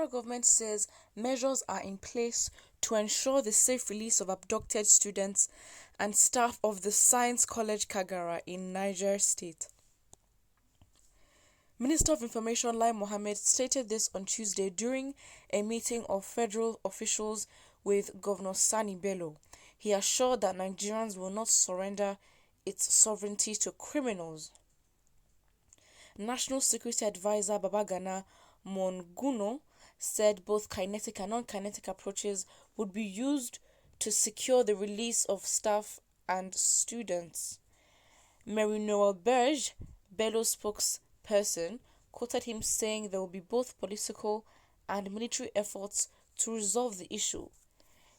federal government says measures are in place to ensure the safe release of abducted students and staff of the Science College Kagara in Niger State. Minister of Information Lai Mohammed stated this on Tuesday during a meeting of federal officials with Governor Sani Bello. He assured that Nigerians will not surrender its sovereignty to criminals. National Security Advisor Babagana Monguno said both kinetic and non-kinetic approaches would be used to secure the release of staff and students. Mary Noel Berge, Bello's spokesperson, quoted him saying there will be both political and military efforts to resolve the issue.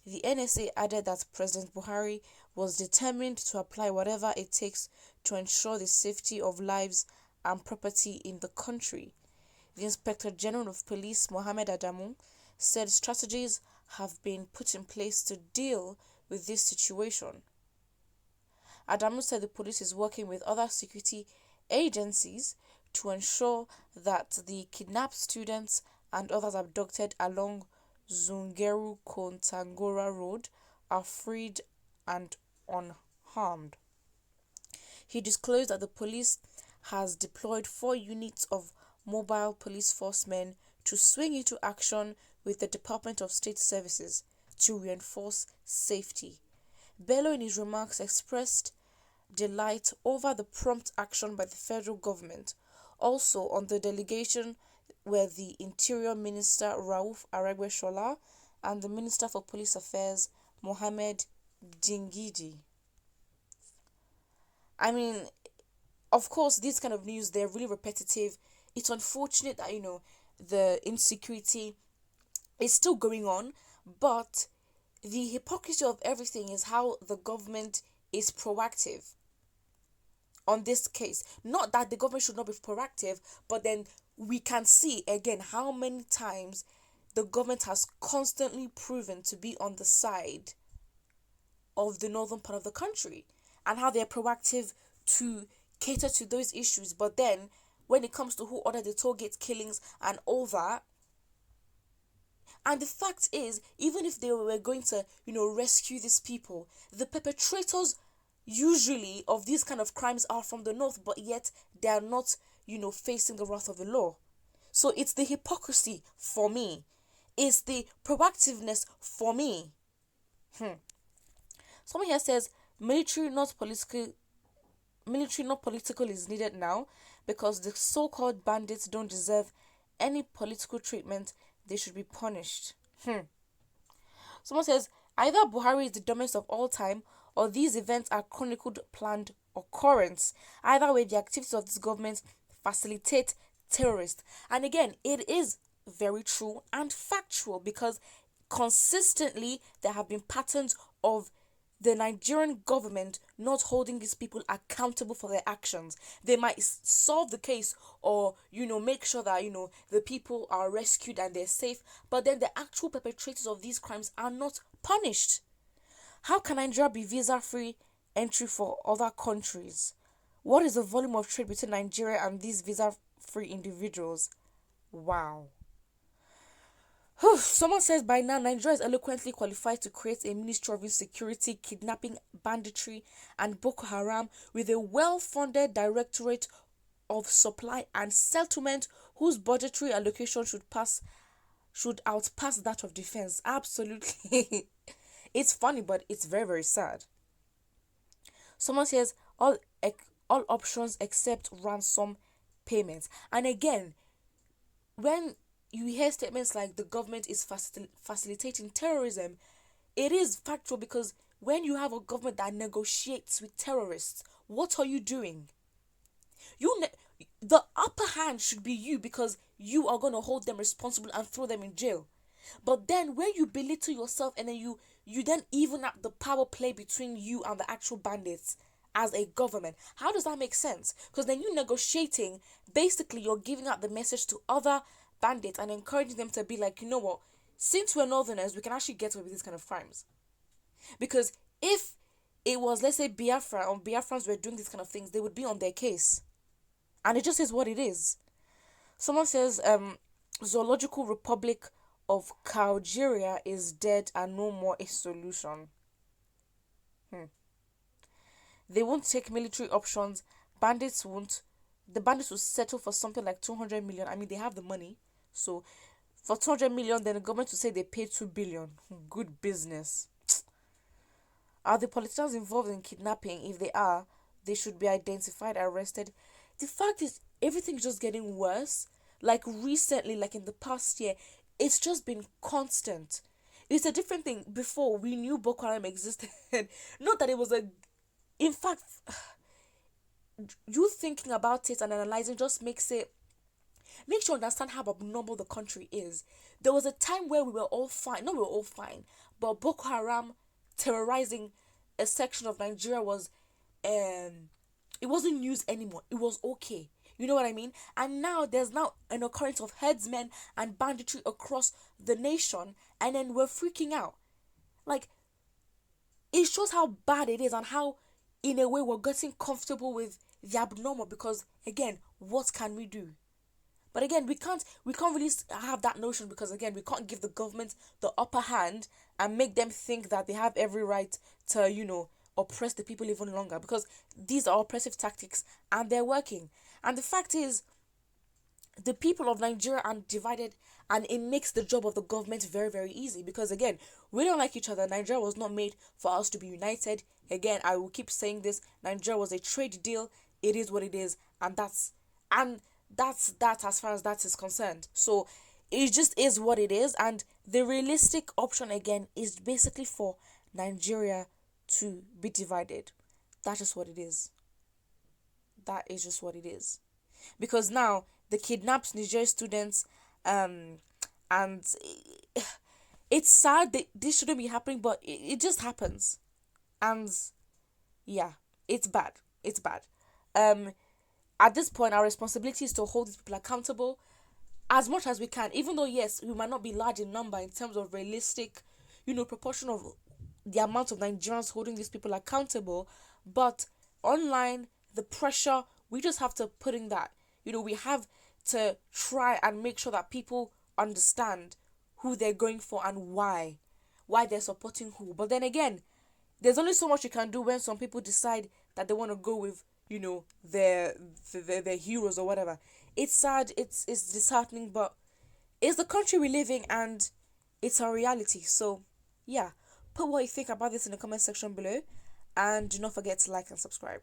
The NSA added that President Buhari was determined to apply whatever it takes to ensure the safety of lives and property in the country. The Inspector General of Police, Mohammed Adamu, said strategies have been put in place to deal with this situation. Adamu said the police is working with other security agencies to ensure that the kidnapped students and others abducted along Zungeru Kontagora Road are freed and unharmed. He disclosed that the police has deployed 4 units of mobile police force men to swing into action with the Department of State Services to reinforce safety. Bello in his remarks expressed delight over the prompt action by the federal government. Also on the delegation were the Interior Minister Rauf Aregbesola and the Minister for Police Affairs Mohammed Dingidi. I mean, of course, these kind of news, they're really repetitive. It's unfortunate that, the insecurity is still going on, but the hypocrisy of everything is how the government is proactive on this case. Not that the government should not be proactive, but then we can see again how many times the government has constantly proven to be on the side of the northern part of the country and how they're proactive to cater to those issues. But then when it comes to who ordered the toll gate killings and all that, and the fact is, even if they were going to, rescue these people, the perpetrators usually of these kind of crimes are from the north, but yet they are not, facing the wrath of the law. So it's the hypocrisy for me. It's the proactiveness for me. Someone here says military not political is needed now because the so-called bandits don't deserve any political treatment. They should be punished. Someone says either Buhari is the dumbest of all time or these events are chronicled planned occurrence. Either way, the activities of this government facilitate terrorists. And again, it is very true and factual because consistently there have been patterns of the Nigerian government not holding these people accountable for their actions. They might solve the case or, make sure that, the people are rescued and they're safe, but then the actual perpetrators of these crimes are not punished. How can Nigeria be visa-free entry for other countries? What is the volume of trade between Nigeria and these visa-free individuals? Wow. Someone says by now Nigeria is eloquently qualified to create a Ministry of Insecurity, Kidnapping, Banditry and Boko Haram with a well-funded Directorate of Supply and Settlement whose budgetary allocation should outpass that of defense. Absolutely. It's funny, but it's very, very sad. Someone says all options except ransom payments. And again, when you hear statements like the government is facilitating terrorism, it is factual because when you have a government that negotiates with terrorists, what are you doing? The upper hand should be you because you are going to hold them responsible and throw them in jail. But then when you belittle yourself and then you then even up the power play between you and the actual bandits as a government, how does that make sense? Because then you negotiating, basically you're giving out the message to other bandits and encouraging them to be like, you know what, since we're northerners, we can actually get away with these kind of crimes. Because if it was, let's say, Biafra or Biafrans were doing these kind of things, they would be on their case. And it just is what it is. Someone says, Zoological Republic of Nigeria is dead and no more a solution. Hmm. They won't take military options. Bandits won't. The bandits will settle for something like 200 million. I mean, they have the money. So, for 200 million, then the government will say they paid 2 billion. Good business. Are the politicians involved in kidnapping? If they are, they should be identified, arrested. The fact is, everything's just getting worse. Like recently, like in the past year, it's just been constant. It's a different thing. Before, we knew Boko Haram existed. Not that it was a. In fact, you thinking about it and analyzing just makes you understand how abnormal the country is. There was a time where we were all fine. No, we were all fine. But Boko Haram terrorizing a section of Nigeria was it wasn't news anymore. It was okay. You know what I mean? And now there's now an occurrence of herdsmen and banditry across the nation, and then we're freaking out. Like, it shows how bad it is and how, in a way, we're getting comfortable with the abnormal because, again, what can we do? But again, we can't really have that notion because, again, we can't give the government the upper hand and make them think that they have every right to, oppress the people even longer, because these are oppressive tactics and they're working. And the fact is, the people of Nigeria are divided, and it makes the job of the government very, very easy because, again, we don't like each other. Nigeria was not made for us to be united. Again, I will keep saying this: Nigeria was a trade deal. It is what it is, and that's that as far as that is concerned. So it just is what it is, and the realistic option again is basically for Nigeria to be divided. That's just what it is. That is just what it is. Because now the kidnapped Niger students, and it's sad that this shouldn't be happening, but it just happens. And yeah, it's bad. It's bad. Um, at this point, our responsibility is to hold these people accountable as much as we can, even though, yes, we might not be large in number in terms of realistic, proportion of the amount of Nigerians holding these people accountable. But online, the pressure, we just have to put in that. We have to try and make sure that people understand who they're going for and why they're supporting who. But then again, there's only so much you can do when some people decide that they want to go with, their heroes or whatever. It's sad, it's disheartening, but it's the country we live in, and it's our reality. So yeah, put what you think about this in the comment section below, and do not forget to like and subscribe.